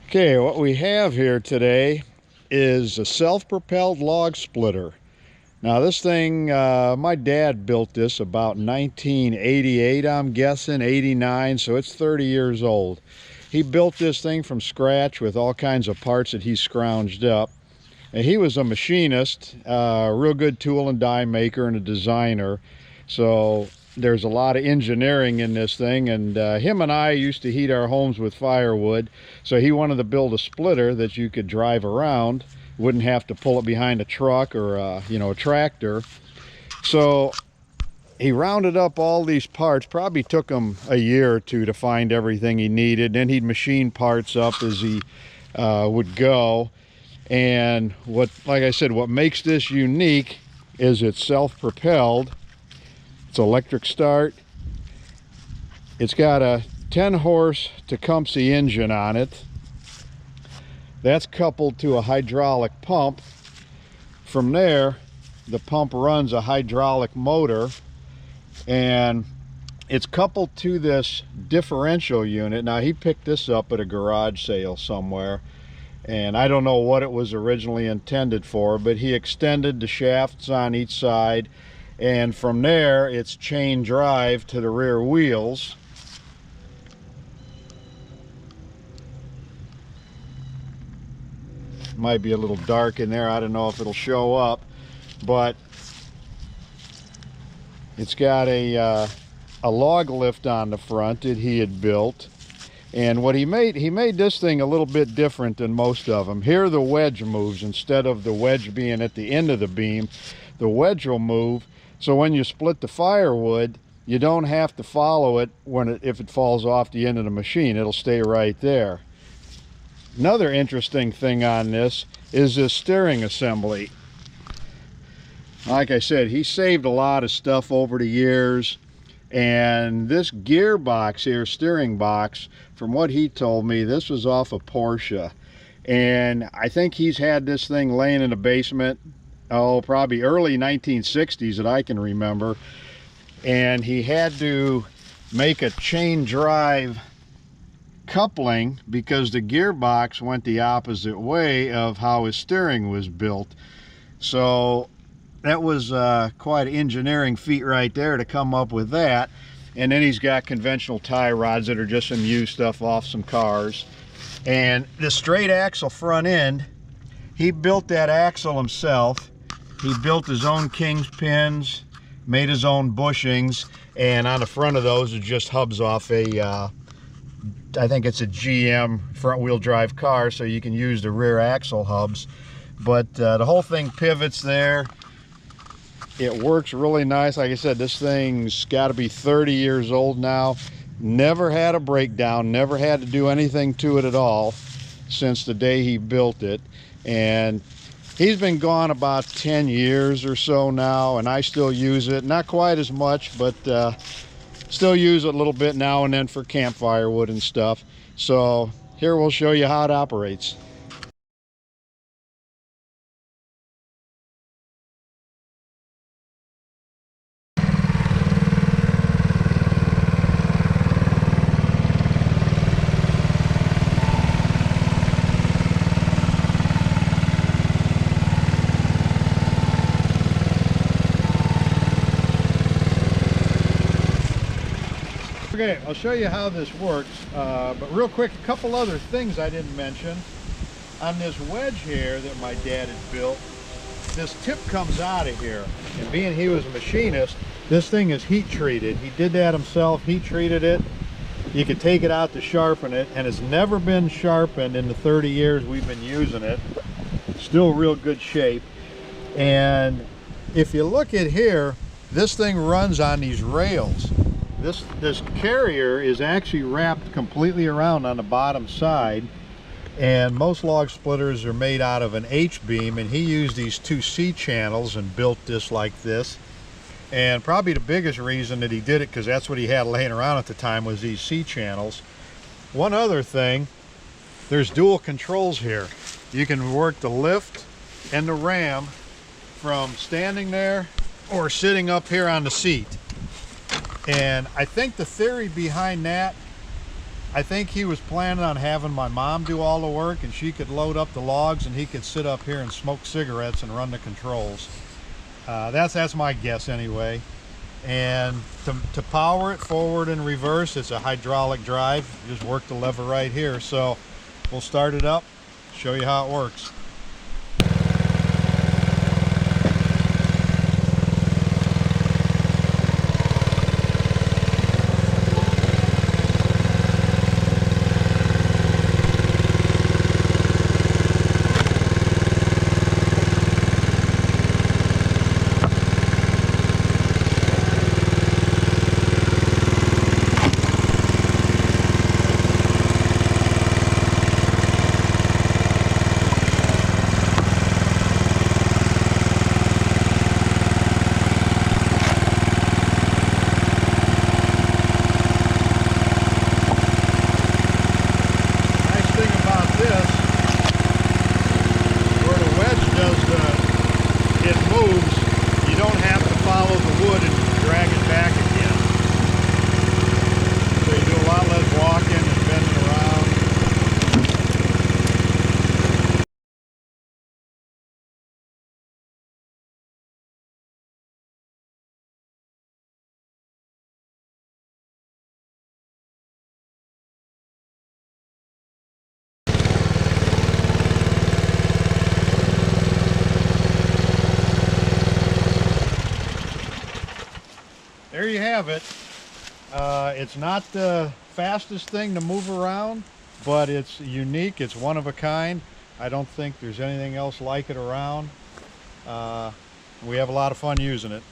Okay, what we have here today is a self-propelled log splitter. Now this thing, my dad built this about 1988, I'm guessing, 89, so it's 30 years old. He built this thing from scratch with all kinds of parts that he scrounged up. And he was a machinist, a real good tool and die maker and a designer. So there's a lot of engineering in this thing, and him and I used to heat our homes with firewood, so he wanted to build a splitter that you could drive around, wouldn't have to pull it behind a truck or a tractor. So he rounded up all these parts. Probably took him a year or two to find everything he needed. Then he'd machine parts up as he would go. And like I said, what makes this unique is it's self-propelled. It's electric start. It's got a 10 horse Tecumseh engine on it. That's coupled to a hydraulic pump. From there, the pump runs a hydraulic motor, and it's coupled to this differential unit. Now, he picked this up at a garage sale somewhere, and I don't know what it was originally intended for, but he extended the shafts on each side, and from there it's chain drive to the rear wheels. Might be a little dark in there, I don't know if it'll show up, but it's got a log lift on the front that he had built. And what he made this thing a little bit different than most of them. Here the wedge moves. Instead of the wedge being at the end of the beam, the wedge will move. So when you split the firewood, you don't have to follow it if it falls off the end of the machine. It'll stay right there. Another interesting thing on this is this steering assembly. Like I said, he saved a lot of stuff over the years. And this gearbox here, steering box, from what he told me, this was off a Porsche. And I think he's had this thing laying in the basement, probably early 1960s that I can remember. And he had to make a chain drive coupling because the gearbox went the opposite way of how his steering was built. So that was quite an engineering feat right there to come up with that. And then he's got conventional tie rods that are just some used stuff off some cars. And the straight axle front end, he built that axle himself. He built his own king's pins, made his own bushings, and on the front of those are just hubs off I think it's a GM front wheel drive car, so you can use the rear axle hubs. But the whole thing pivots there. It works really nice. Like I said, this thing's got to be 30 years old now. Never had a breakdown, never had to do anything to it at all since the day he built it. And he's been gone about 10 years or so now, and I still use it. Not quite as much, but still use it a little bit now and then for camp firewood and stuff. So here we'll show you how it operates. Okay, I'll show you how this works, but real quick, a couple other things I didn't mention. On this wedge here that my dad had built, this tip comes out of here, and being he was a machinist, this thing is heat treated. He did that himself, heat treated it. You could take it out to sharpen it, and it's never been sharpened in the 30 years we've been using it. Still real good shape. And if you look at here, this thing runs on these rails. This carrier is actually wrapped completely around on the bottom side, and most log splitters are made out of an H-beam, and he used these 2 C channels and built this like this. And probably the biggest reason that he did it, because that's what he had laying around at the time, was these C channels. One other thing, there's dual controls here. You can work the lift and the ram from standing there or sitting up here on the seat. And I think the theory behind that I think he was planning on having my mom do all the work, and she could load up the logs and he could sit up here and smoke cigarettes and run the controls. That's my guess anyway. And to power it forward and reverse, it's a hydraulic drive. You just work the lever right here. So we'll start it up, show you how it works. There you have it. It's not the fastest thing to move around, but it's unique. It's one of a kind. I don't think there's anything else like it around. We have a lot of fun using it.